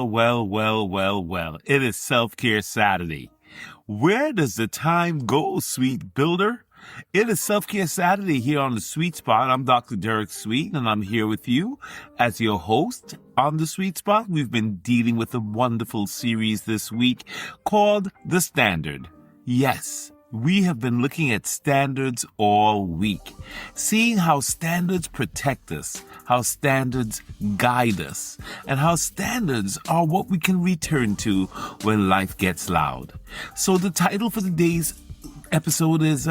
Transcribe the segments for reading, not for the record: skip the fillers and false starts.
Well. It is Self-Care Saturday. Where does the time go, sweet builder? It is Self-Care Saturday here on The Sweet Spot. I'm Dr. Derek Sweet, and I'm here with you as your host on The Sweet Spot. We've been dealing with a wonderful series this week called The Standard. Yes, we have been looking at standards all week, seeing how standards protect us, how standards guide us, and how standards are what we can return to when life gets loud. So the title for today's episode is,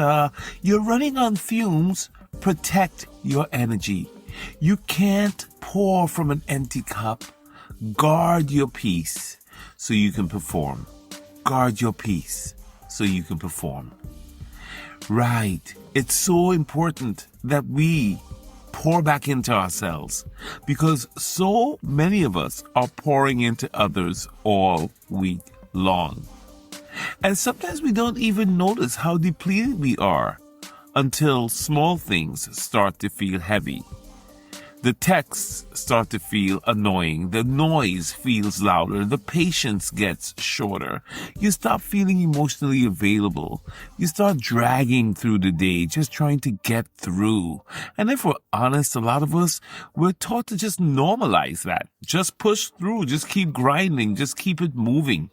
You're Running on Fumes, Protect Your Energy. You can't pour from an empty cup. Guard your peace so you can perform. Guard your peace so you can perform. Right. It's so important that we pour back into ourselves because so many of us are pouring into others all week long. And sometimes we don't even notice how depleted we are until small things start to feel heavy. The texts start to feel annoying. The noise feels louder. The patience gets shorter. You stop feeling emotionally available. You start dragging through the day, just trying to get through. And if we're honest, a lot of us, we're taught to just normalize that. Just push through. Just keep grinding. Just keep it moving.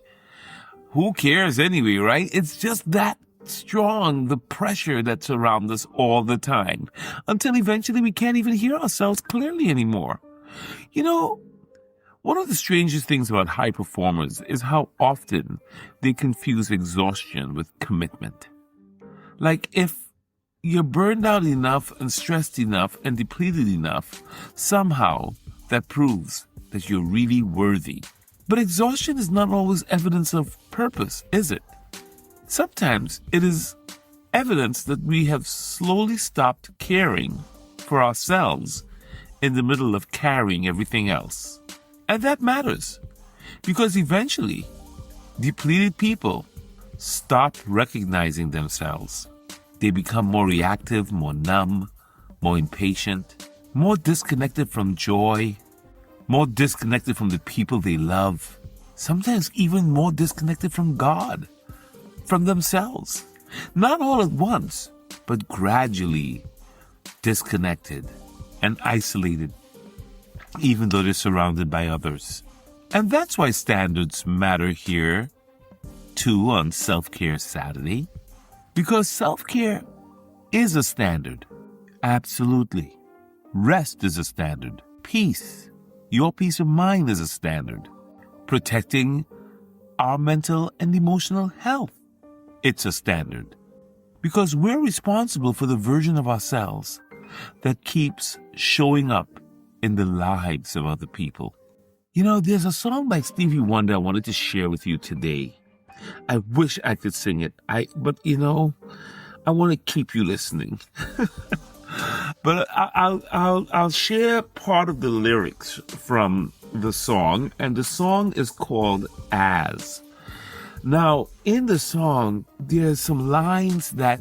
Who cares anyway, right? It's just that strong, the pressure that's around us all the time, until eventually we can't even hear ourselves clearly anymore. You know, one of the strangest things about high performers is how often they confuse exhaustion with commitment. Like if you're burned out enough and stressed enough and depleted enough, somehow that proves that you're really worthy. But exhaustion is not always evidence of purpose, is it? Sometimes it is evidence that we have slowly stopped caring for ourselves in the middle of carrying everything else. And that matters because eventually depleted people stop recognizing themselves. They become more reactive, more numb, more impatient, more disconnected from joy, more disconnected from the people they love, sometimes even more disconnected from God, from themselves. Not all at once, but gradually disconnected and isolated, even though they're surrounded by others. And that's why standards matter here, too, on Self-Care Saturday, because self-care is a standard. Absolutely. Rest is a standard. Peace, your peace of mind is a standard. Protecting our mental and emotional health, it's a standard. Because we're responsible for the version of ourselves that keeps showing up in the lives of other people. You know, there's a song by Stevie Wonder I wanted to share with you today. I wish I could sing it. But I want to keep you listening. But I'll share part of the lyrics from the song, and the song is called As. Now, in the song, there's some lines that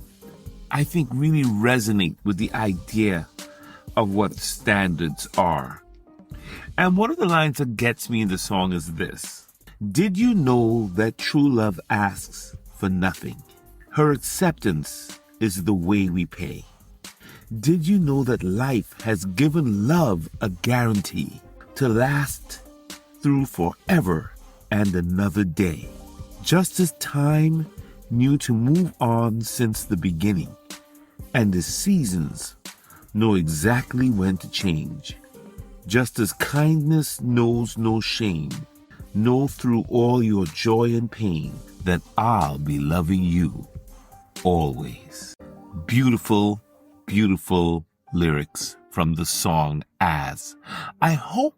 I think really resonate with the idea of what standards are. And one of the lines that gets me in the song is this: Did you know that true love asks for nothing? Her acceptance is the way we pay. Did you know that life has given love a guarantee to last through forever and another day? Just as time knew to move on since the beginning, and the seasons know exactly when to change. Just as kindness knows no shame, know through all your joy and pain that I'll be loving you always. Beautiful, beautiful lyrics from the song As. I hope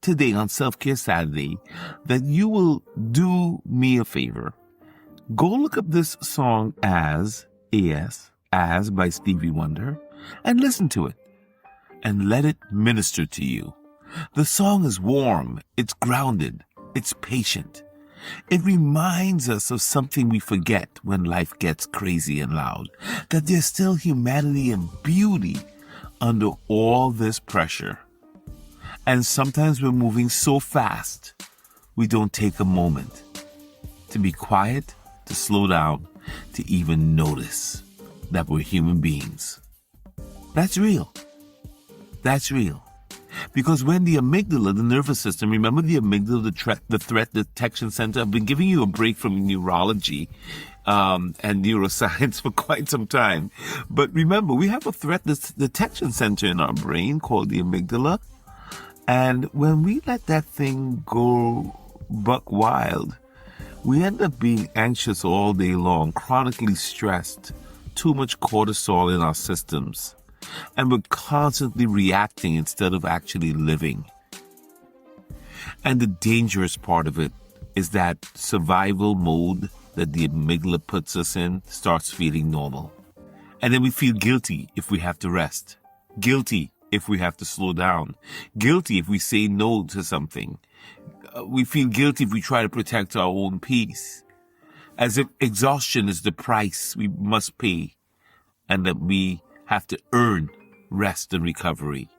today on Self-Care Saturday that you will do me a favor. Go look up this song As, A-S, As by Stevie Wonder, and listen to it and let it minister to you. The song is warm, it's grounded, it's patient. It reminds us of something we forget when life gets crazy and loud, that there's still humanity and beauty under all this pressure. And sometimes we're moving so fast, we don't take a moment to be quiet, to slow down, to even notice that we're human beings. That's real. That's real. Because when the amygdala, the nervous system, remember the amygdala, the threat detection center? I've been giving you a break from neurology and neuroscience for quite some time. But remember, we have a threat detection center in our brain called the amygdala. And when we let that thing go buck wild, we end up being anxious all day long, chronically stressed, too much cortisol in our systems. And we're constantly reacting instead of actually living. And the dangerous part of it is that survival mode that the amygdala puts us in starts feeling normal. And then we feel guilty if we have to rest. Guilty if we have to slow down. Guilty if we say no to something. We feel guilty if we try to protect our own peace. As if exhaustion is the price we must pay. And that we have to earn rest and recovery.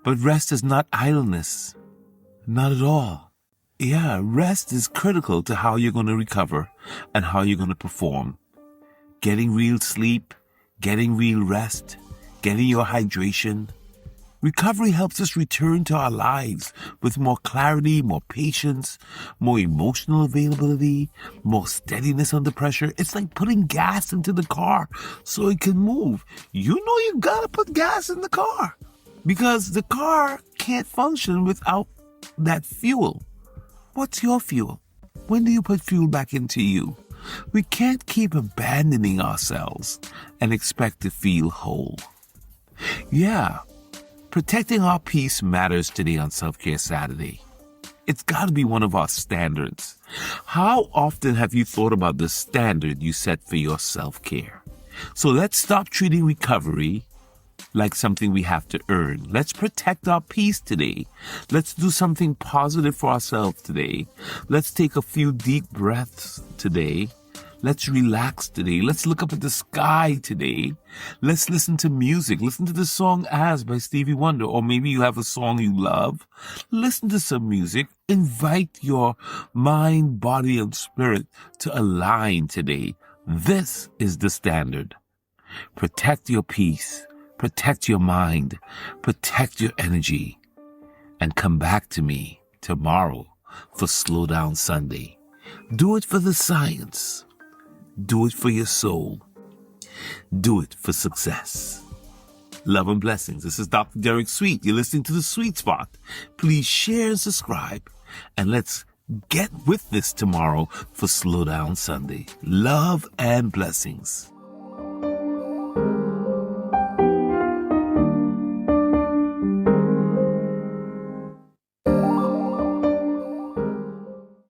But rest is not idleness. Not at all. Yeah, rest is critical to how you're going to recover and how you're going to perform. Getting real sleep, getting real rest, getting your hydration. Recovery helps us return to our lives with more clarity, more patience, more emotional availability, more steadiness under pressure. It's like putting gas into the car so it can move. You know you gotta put gas in the car because the car can't function without that fuel. What's your fuel? When do you put fuel back into you? We can't keep abandoning ourselves and expect to feel whole. Yeah. Protecting our peace matters today on Self-Care Saturday. It's got to be one of our standards. How often have you thought about the standard you set for your self-care? So let's stop treating recovery like something we have to earn. Let's protect our peace today. Let's do something positive for ourselves today. Let's take a few deep breaths today. Let's relax today. Let's look up at the sky today. Let's listen to music. Listen to the song As by Stevie Wonder. Or maybe you have a song you love. Listen to some music. Invite your mind, body, and spirit to align today. This is the standard. Protect your peace. Protect your mind. Protect your energy. And come back to me tomorrow for Slow Down Sunday. Do it for the science. Do it for your soul. Do it for success. Love and blessings. This is Dr. Derek Sweet. You're listening to The Sweet Spot. Please share and subscribe. And let's get with this tomorrow for Slow Down Sunday. Love and blessings.